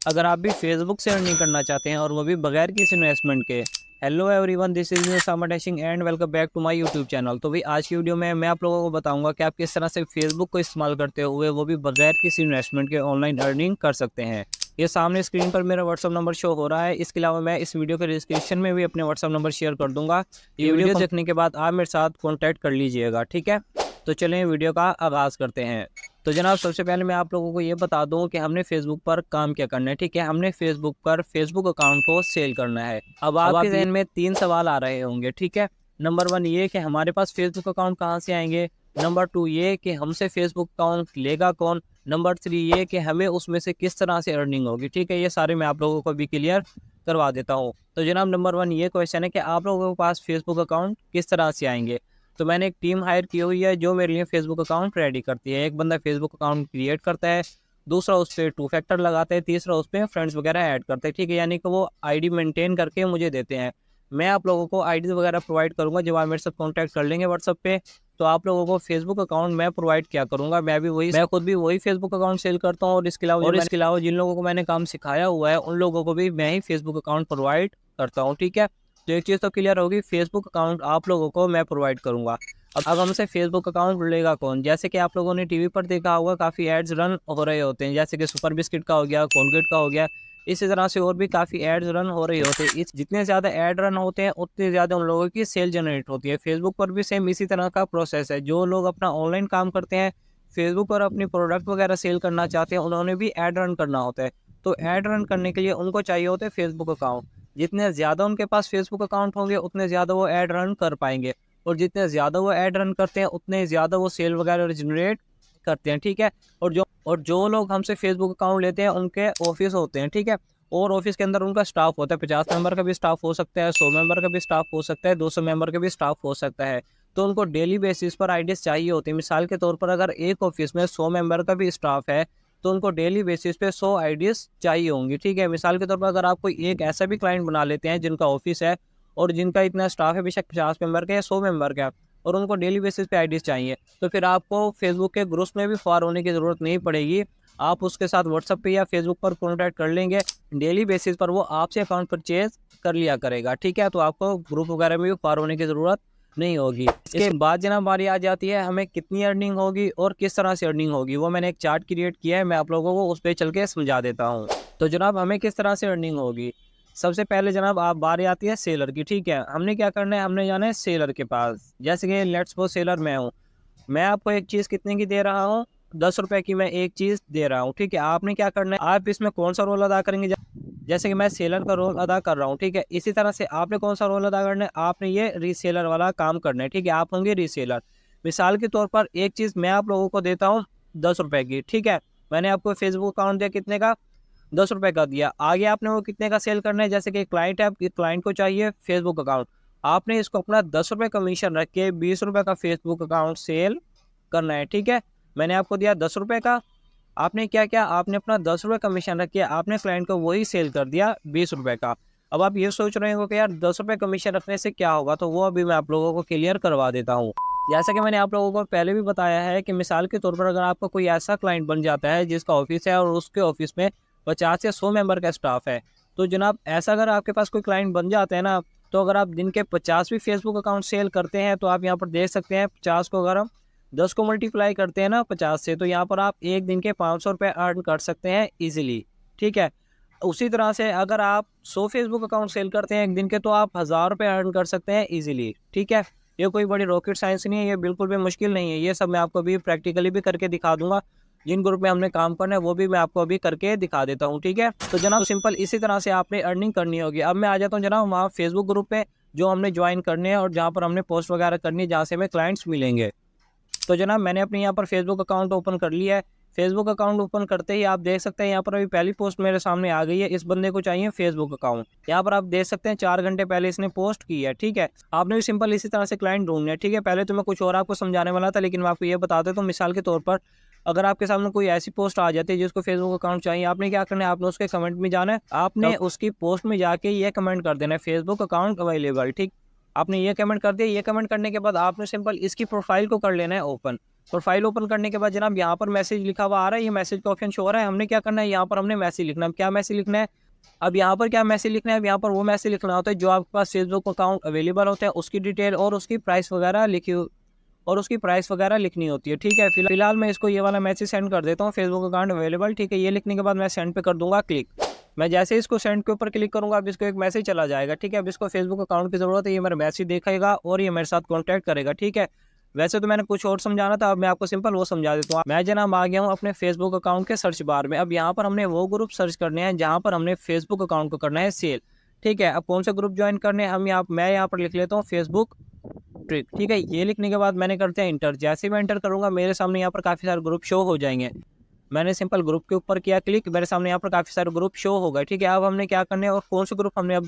अगर आप भी फेसबुक से अर्निंग करना चाहते हैं और वो भी बगैर किसी इन्वेस्टमेंट के। Hello everyone, this is new सामा dashing and welcome back to my YouTube channel. तो भाई आज की वीडियो में मैं आप लोगों को बताऊंगा कि आप किस तरह से फेसबुक को इस्तेमाल करते हुए वो भी बगैर किसी इन्वेस्टमेंट के ऑनलाइन अर्निंग कर सकते हैं। ये सामने स्क्रीन पर मेरा व्हाट्सअप नंबर शो हो रहा है। इसके अलावा मैं इस वीडियो के डिस्क्रिप्शन में भी अपने व्हाट्सअप नंबर शेयर कर दूंगा। ये वीडियो देखने के बाद आप मेरे साथ कॉन्टैक्ट कर लीजिएगा, ठीक है। तो चलें वीडियो का आगाज़ करते हैं। तो जनाब सबसे पहले मैं आप लोगों को ये बता दूं कि हमने फेसबुक पर काम क्या करना है, ठीक है। हमने फेसबुक पर फेसबुक अकाउंट को सेल करना है। अब आपके जहन में 3 सवाल आ रहे होंगे, ठीक है। नंबर 1 ये कि हमारे पास फेसबुक अकाउंट कहाँ से आएंगे। नंबर 2 ये कि हमसे फेसबुक अकाउंट लेगा कौन। नंबर 3 ये कि हमें उसमें से किस तरह से अर्निंग होगी, ठीक है। ये सारे मैं आप लोगों को भी क्लियर करवा देता हूँ। तो जनाब नंबर 1 ये क्वेश्चन है कि आप लोगों के पास फेसबुक अकाउंट किस तरह से आएंगे। तो मैंने एक टीम हायर की हुई है जो मेरे लिए फेसबुक अकाउंट रेडी करती है। एक बंदा फेसबुक अकाउंट क्रिएट करता है, दूसरा उस पर 2 फैक्टर लगाता है, तीसरा उस पर फ्रेंड्स वगैरह ऐड करते हैं, ठीक है। यानी कि वो आईडी मेंटेन करके मुझे देते हैं। मैं आप लोगों को आईडी वगैरह प्रोवाइड करूंगा। जब आप मेरे साथ कॉन्टैक्ट कर लेंगे व्हाट्सअप पे, तो आप लोगों को फेसबुक अकाउंट मैं प्रोवाइड क्या करूंगा। मैं खुद भी वही फेसबुक अकाउंट सेल करता हूँ। और इसके अलावा जिन लोगों को मैंने काम सिखाया हुआ है उन लोगों को भी मैं ही फेसबुक अकाउंट प्रोवाइड करता हूँ, ठीक है। तो एक चीज़ तो क्लियर होगी, फेसबुक अकाउंट आप लोगों को मैं प्रोवाइड करूंगा। अब हमसे फेसबुक अकाउंट लेगा कौन। जैसे कि आप लोगों ने टीवी पर देखा होगा, काफ़ी एड्स रन हो रहे होते हैं, जैसे कि सुपर बिस्किट का हो गया, कोलगेट का हो गया। इसी तरह से और भी काफ़ी एड्स रन हो रहे होते हैं। इस जितने ज़्यादा ऐड रन होते हैं उतने ज़्यादा उन लोगों की सेल जनरेट होती है। फेसबुक पर भी सेम इसी तरह का प्रोसेस है। जो लोग अपना ऑनलाइन काम करते हैं, फेसबुक पर अपनी प्रोडक्ट वगैरह सेल करना चाहते हैं, उन्होंने भी ऐड रन करना होता है। तो ऐड रन करने के लिए उनको चाहिए होते हैं फेसबुक अकाउंट। जितने ज़्यादा उनके पास फेसबुक अकाउंट होंगे उतने ज़्यादा वो ऐड रन कर पाएंगे। और जितने ज़्यादा वो ऐड रन करते हैं उतने ज़्यादा वो सेल वगैरह जनरेट करते हैं, ठीक है। और जो लोग हमसे फेसबुक अकाउंट लेते हैं उनके ऑफिस होते हैं, ठीक है। और ऑफिस के अंदर उनका स्टाफ होता है। 50 मेंबर का भी स्टाफ हो सकता है, 100 मेंबर का भी स्टाफ हो सकता है, 200 मेंबर का भी स्टाफ हो सकता है। तो उनको डेली बेसिस पर आईडीज चाहिए होती है। मिसाल के तौर पर अगर एक ऑफिस में 100 मेंबर का भी स्टाफ है तो उनको डेली बेसिस पे 100 आईडीज चाहिए होंगी, ठीक है। मिसाल के तौर पर अगर आप कोई एक ऐसा भी क्लाइंट बना लेते हैं जिनका ऑफिस है और जिनका इतना स्टाफ है, बेशक 50 मेंबर का या 100 मेंबर का, और उनको डेली बेसिस पे आईडीज चाहिए, तो फिर आपको फेसबुक के ग्रुप्स में भी फॉर होने की ज़रूरत नहीं पड़ेगी। आप उसके साथ व्हाट्सएप पे या फेसबुक पर कॉन्टैक्ट कर लेंगे। डेली बेसिस पर वो आपसे अकाउंट परचेज कर लिया करेगा, ठीक है। तो आपको ग्रुप वगैरह में भी फॉर होने की ज़रूरत नहीं होगी। इसके बाद जनाब बारी आ जाती है हमें कितनी अर्निंग होगी और किस तरह से अर्निंग होगी। वो मैंने एक चार्ट क्रिएट किया है, मैं आप लोगों को उस पर चल के समझा देता हूँ। तो जनाब हमें किस तरह से अर्निंग होगी। सबसे पहले जनाब आप बारी आती है सेलर की, ठीक है। हमने क्या करना है, हमने जाना है सेलर के पास। जैसे कि लेट्स सपोज सेलर मैं हूँ, मैं आपको एक चीज़ कितने की दे रहा हूँ, 10 रुपए की मैं एक चीज़ दे रहा हूँ, ठीक है। आपने क्या करना है, आप इसमें कौन सा रोल अदा करेंगे। जैसे कि मैं सेलर का रोल अदा कर रहा हूँ, ठीक है। इसी तरह से आपने कौन सा रोल अदा करना है, आपने ये रीसेलर वाला काम करना है, ठीक है। आप होंगे रीसेलर। मिसाल के तौर पर एक चीज़ मैं आप लोगों को देता हूँ 10 रुपए की, ठीक है। मैंने आपको फेसबुक अकाउंट दिया कितने का, 10 रुपए का दिया। आगे आपने वो कितने का सेल करना है। जैसे कि क्लाइंट है, आपके क्लाइंट को चाहिए फेसबुक अकाउंट, आपने इसको अपना 10 रुपए कमीशन रख के 20 रुपए का फेसबुक अकाउंट सेल करना है, ठीक है। मैंने आपको दिया 10 रुपए का, आपने क्या किया, आपने अपना 10 रुपए कमीशन रख के आपने क्लाइंट को वही सेल कर दिया 20 रुपए का। अब आप ये सोच रहे हो कि यार 10 रुपए कमीशन रखने से क्या होगा, तो वो अभी मैं आप लोगों को क्लियर करवा देता हूँ। जैसा कि मैंने आप लोगों को पहले भी बताया है कि मिसाल के तौर पर अगर आपका कोई ऐसा क्लाइंट बन जाता है जिसका ऑफिस है और उसके ऑफिस में 50 या 100 मेंबर का स्टाफ है, तो जनाब ऐसा अगर आपके पास कोई क्लाइंट बन जाते हैं ना, तो अगर आप दिन के 50 भी फेसबुक अकाउंट सेल करते हैं, तो आप यहाँ पर देख सकते हैं 50 को अगर हम 10 को मल्टीप्लाई करते हैं ना 50 से, तो यहाँ पर आप एक दिन के 500 रुपये अर्न कर सकते हैं ईजिली, ठीक है। उसी तरह से अगर आप 100 फेसबुक अकाउंट सेल करते हैं एक दिन के, तो आप 1000 रुपये अर्न कर सकते हैं ईजिली, ठीक है। ये कोई बड़ी रॉकेट साइंस नहीं है, ये बिल्कुल भी मुश्किल नहीं है। ये सब मैं आपको अभी प्रैक्टिकली भी करके दिखा दूंगा। जिन ग्रुप में हमने काम करना है वो भी मैं आपको अभी करके दिखा देता हूँ, ठीक है। तो जनाब सिंपल इसी तरह से आपने अर्निंग करनी होगी। अब मैं आ जाता हूँ जनाब वहाँ फेसबुक ग्रुप पे जो हमने ज्वाइन करने हैं और जहाँ पर हमने पोस्ट वगैरह करनी है, जहाँ से हमें क्लाइंट्स मिलेंगे। तो जनाब मैंने अपने यहाँ पर फेसबुक अकाउंट ओपन कर लिया है। फेसबुक अकाउंट ओपन करते ही आप देख सकते हैं यहाँ पर अभी पहली पोस्ट मेरे सामने आ गई है। इस बंदे को चाहिए फेसबुक अकाउंट। यहाँ पर आप देख सकते हैं 4 घंटे पहले इसने पोस्ट की है, ठीक है। आपने भी सिंपल इसी तरह से क्लाइंट ढूंढने हैं, ठीक है। पहले तो मैं कुछ और आपको समझाने वाला था, लेकिन मैं आपको ये बता देता हूँ। मिसाल के तौर पर अगर आपके सामने कोई ऐसी पोस्ट आ जाती है जिसको फेसबुक अकाउंट चाहिए, आपने क्या करना है, आपने उसके कमेंट में जाना है, आपने उसकी पोस्ट में जाके ये कमेंट कर देना है फेसबुक अकाउंट अवेलेबल, ठीक। आपने ये कमेंट कर दिया। ये कमेंट करने के बाद आपने सिंपल इसकी प्रोफाइल को कर लेना है ओपन। प्रोफाइल ओपन करने के बाद जनाब यहाँ पर मैसेज लिखा हुआ आ रहा है, ये मैसेज का ऑप्शन शो हो रहा है। हमने क्या करना है, यहाँ पर हमने मैसेज लिखना है। क्या मैसेज लिखना है, अब यहाँ पर क्या मैसेज लिखना है, अब यहाँ पर वो मैसेज लिखना होता है जो आपके पास फेसबुक अकाउंट अवेलेबल होता है, उसकी डिटेल और उसकी प्राइस वगैरह लिखनी होती है। ठीक है, फिलहाल मैं इसको ये वाला मैसेज सेंड कर देता हूँ, फेसबुक अकाउंट अवेलेबल। ठीक है, ये लिखने के बाद मैं सेंड पे कर दूंगा क्लिक। मैं जैसे इसको सेंड के ऊपर क्लिक करूंगा, अब इसको एक मैसेज चला जाएगा। ठीक है, अब इसको फेसबुक अकाउंट की जरूरत है, ये मेरा मैसेज देखेगा और ये मेरे साथ कॉन्टैक्ट करेगा। ठीक है, वैसे तो मैंने कुछ और समझाना था, अब मैं आपको सिंपल वो समझा देता हूँ। मैं जनाब आ गया हूँ अपने फेसबुक अकाउंट के सर्च बार में। अब यहाँ पर हमने वो ग्रुप सर्च करने हैं जहाँ पर हमने फेसबुक अकाउंट को करना है सेल। ठीक है, अब कौन से ग्रुप ज्वाइन करने हैं, मैं यहाँ पर लिख लेता हूँ फेसबुक ट्रिक। ठीक है, ये लिखने के बाद मैंने करते हैं इंटर। जैसे मैं इंटर करूंगा मेरे सामने यहाँ पर काफ़ी सारे ग्रुप शो हो जाएंगे। मैंने सिंपल ग्रुप के ऊपर किया क्लिक, मेरे सामने यहाँ पर काफ़ी सारे ग्रुप शो हो गए। ठीक है, अब हमने क्या करना है और कौन से ग्रुप हमने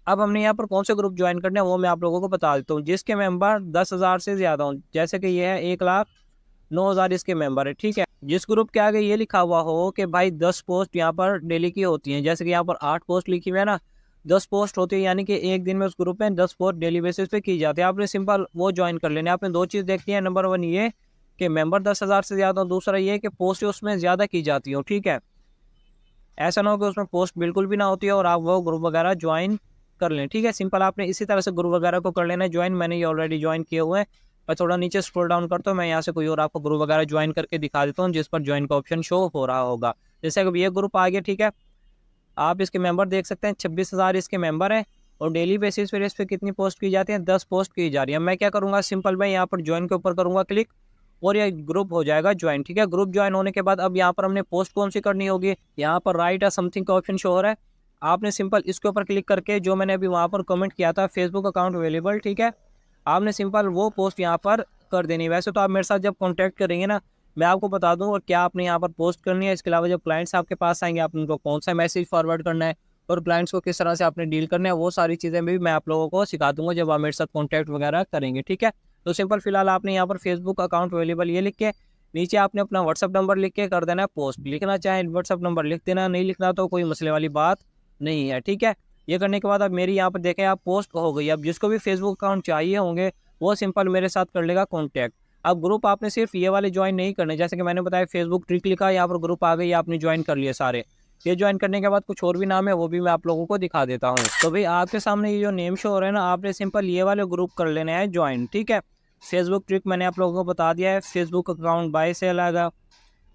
अब हमने यहाँ पर कौन से ग्रुप ज्वाइन करने हैं वो मैं आप लोगों को बता देता हूँ। जिसके मेंबर 10,000 से ज़्यादा हो, जैसे कि ये है 1,09,000 इसके मेंबर है। ठीक है, जिस ग्रुप के आगे ये लिखा हुआ हो कि भाई 10 पोस्ट यहाँ पर डेली की होती हैं, जैसे कि यहाँ पर 8 पोस्ट लिखी हुई है ना, 10 पोस्ट होती है, यानी कि एक दिन में उस ग्रुप में 10 पोस्ट डेली बेसिस पे की जाती है। आपने सिंपल वो ज्वाइन कर लेने। आपने दो चीज़ देखनी है, नंबर 1 ये कि मेंबर 10,000 से ज़्यादा हो, दूसरा ये कि पोस्ट उसमें ज़्यादा की जाती हो। ठीक है, ऐसा ना हो कि उसमें पोस्ट बिल्कुल भी ना होती है और आप वो ग्रुप वगैरह ज्वाइन कर लें। ठीक है, सिंपल आपने इसी तरह से ग्रुप वगैरह को कर लेना है ज्वाइन। मैंने ये ऑलरेडी ज्वाइन किए हुए हैं। मैं थोड़ा नीचे स्क्रॉल डाउन करता हूँ, मैं यहाँ से कोई और आपको ग्रुप वगैरह ज्वाइन करके दिखा देता हूँ जिस पर ज्वाइन का ऑप्शन शो हो रहा होगा। जैसे अब ये ग्रुप आ गया। ठीक है, आप इसके मेंबर देख सकते हैं, 26,000 इसके मेंबर हैं और डेली बेसिस पर इस पर कितनी पोस्ट की जाती है, 10 पोस्ट की जा रही है। मैं क्या करूँगा, सिंपल मैं यहाँ पर ज्वाइन के ऊपर करूँगा क्लिक और ये ग्रुप हो जाएगा ज्वाइन। ठीक है, ग्रुप ज्वाइन होने के बाद अब यहाँ पर हमने पोस्ट कौन सी करनी होगी, यहाँ पर राइट या समथिंग का ऑप्शन शो हो रहा है। आपने सिंपल इसके ऊपर क्लिक करके जो मैंने अभी वहाँ पर कमेंट किया था फेसबुक अकाउंट अवेलेबल, ठीक है, आपने सिंपल वो पोस्ट यहाँ पर कर देनी। वैसे तो आप मेरे साथ जब कॉन्टैक्ट करेंगे ना, मैं आपको बता दूँ और क्या आपने यहाँ पर पोस्ट करनी है। इसके अलावा जब क्लाइंट्स आपके पास आएंगे, आप उनको कौन सा मैसेज फॉरवर्ड करना है और क्लाइंट्स को किस तरह से आपने डील करना है, वो सारी चीज़ें भी मैं आप लोगों को सिखा दूंगा जब आप मेरे साथ कॉन्टैक्ट वगैरह करेंगे। ठीक है, तो सिंपल फिलहाल आपने यहाँ पर फेसबुक अकाउंट अवेलेबल ये लिख के नीचे आपने अपना व्हाट्सअप नंबर लिख के कर देना है पोस्ट। लिखना चाहे व्हाट्सअप नंबर लिख देना, नहीं लिखना तो कोई मसले वाली बात नहीं है। ठीक है, ये करने के बाद अब मेरी यहाँ पर देखें आप पोस्ट हो गई। अब जिसको भी फेसबुक अकाउंट चाहिए होंगे वो सिंपल मेरे साथ कर लेगा कॉन्टैक्ट। अब ग्रुप आपने सिर्फ ये वाले ज्वाइन नहीं करने, जैसे कि मैंने बताया फेसबुक ट्रिक लिखा, यहाँ पर ग्रुप आ गई, आपने ज्वाइन कर लिए सारे। ये ज्वाइन करने के बाद कुछ और भी नाम है वो भी मैं आप लोगों को दिखा देता हूँ। तो भाई आपके सामने ये जो नेम शो हो रहा है ना, आपने सिंपल ये वाले ग्रुप कर लेने हैं ज्वाइन। ठीक है, फेसबुक ट्रिक मैंने आप लोगों को बता दिया है, फेसबुक अकाउंट बाय सेल आएगा,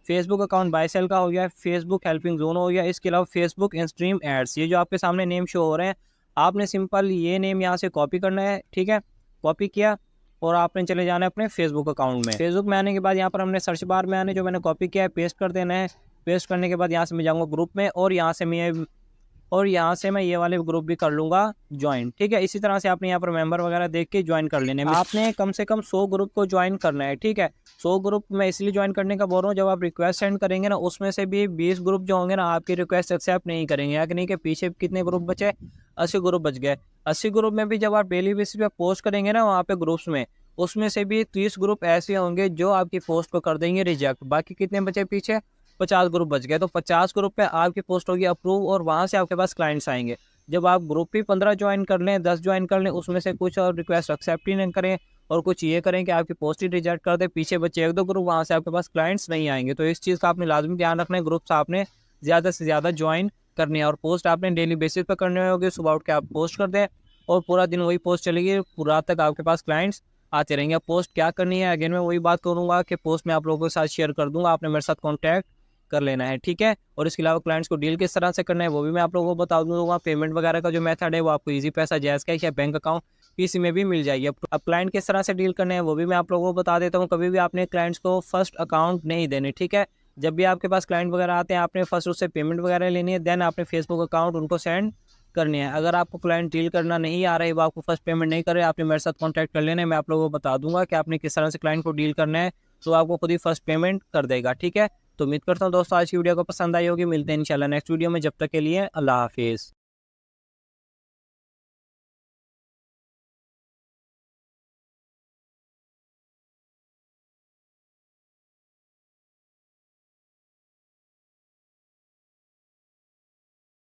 फेसबुक अकाउंट बाय सेल का हो गया, फेसबुक हेल्पिंग जोन हो गया, इसके अलावा फेसबुक इंस्ट्रीम एड्स, ये जो आपके सामने नेम शो हो रहे हैं, आपने सिंपल ये नेम यहाँ से कॉपी करना है। ठीक है, कॉपी किया और आपने चले जाना है अपने फेसबुक अकाउंट में। फेसबुक में आने के बाद यहाँ पर हमने सर्च बार में आने जो मैंने कॉपी किया है पेस्ट कर देना है। पेस्ट करने के बाद यहाँ से मैं जाऊँगा ग्रुप में और यहाँ से मैं ये वाले ग्रुप भी कर लूँगा ज्वाइन। ठीक है, इसी तरह से आपने यहाँ पर मेंबर वगैरह देख के ज्वाइन कर लेने। आपने कम से कम 100 ग्रुप को ज्वाइन करना है। ठीक है, 100 ग्रुप मैं इसलिए ज्वाइन करने का बोल रहा हूँ, जब आप रिक्वेस्ट सेंड करेंगे ना उसमें से भी 20 ग्रुप जो होंगे ना आपकी रिक्वेस्ट एक्सेप्ट नहीं करेंगे। या कि नहीं कि पीछे कितने ग्रुप बचे, 80 ग्रुप बच गए। 80 ग्रुप में भी जब आप डेली बेसिस पे पोस्ट करेंगे ना वहाँ पे ग्रुप्स में, उसमें से भी 30 ग्रुप ऐसे होंगे जो आपकी पोस्ट को कर देंगे रिजेक्ट। बाकी कितने बचे पीछे, 50 ग्रुप बच गए। तो 50 ग्रुप पे आपकी पोस्ट होगी अप्रूव और वहाँ से आपके पास क्लाइंट्स आएंगे। जब आप ग्रुप भी 15 ज्वाइन कर लें, 10 ज्वाइन कर लें, उसमें से कुछ और रिक्वेस्ट एक्सेप्ट ही नहीं करें और कुछ ये करें कि आपकी पोस्ट ही रिजेक्ट कर दे, पीछे बचे 1-2 ग्रुप, वहाँ से आपके पास क्लाइंट्स नहीं आएंगे। तो इस चीज़ का आपने लाजमी ध्यान रखना है। ग्रुप्स आपने ज़्यादा से ज़्यादा ज्वाइन करनी है और पोस्ट आपने डेली बेसिस पर करने होगी। सुबह उठ के आप पोस्ट कर दें और पूरा दिन वही पोस्ट चलेगी, पूरा तक आपके पास क्लाइंट्स आते रहेंगे। पोस्ट क्या करनी है, अगेन मैं वही बात करूँगा कि पोस्ट में आप लोगों के साथ शेयर कर दूंगा, आपने मेरे साथ कॉन्टैक्ट कर लेना है। ठीक है, और इसके अलावा क्लाइंट्स को डील किस तरह से करना है वो भी मैं आप लोगों को बता दूंगा। पेमेंट वगैरह का जो मेथड है वो आपको इजी पैसा, जैज़ कैश या बैंक अकाउंट किसी में भी मिल जाएगी। अब क्लाइंट किस तरह से डील करना है वो भी मैं आप लोगों को बता देता हूँ। कभी भी आपने क्लाइंट्स को फर्स्ट अकाउंट नहीं देने। ठीक है, जब भी आपके पास क्लाइंट वगैरह आते हैं आपने फर्स्ट उससे पेमेंट वगैरह लेनी है, देन आपने फेसबुक अकाउंट उनको सेंड करनी है। अगर आपको क्लाइंट डील करना नहीं आ रहा है, वो आपको फर्स्ट पेमेंट नहीं कर रहे, आपने मेरे साथ कॉन्टैक्ट कर लेना है, मैं आप लोगों को बता दूंगा कि आपने किस तरह से क्लाइंट को डील करना है, तो आपको खुद ही फर्स्ट पेमेंट कर देगा। ठीक है, तो उम्मीद करता हूँ दोस्तों आज की वीडियो को पसंद आई होगी। मिलते हैं इंशाल्लाह नेक्स्ट वीडियो में, जब तक के लिए अल्लाह हाफिज़।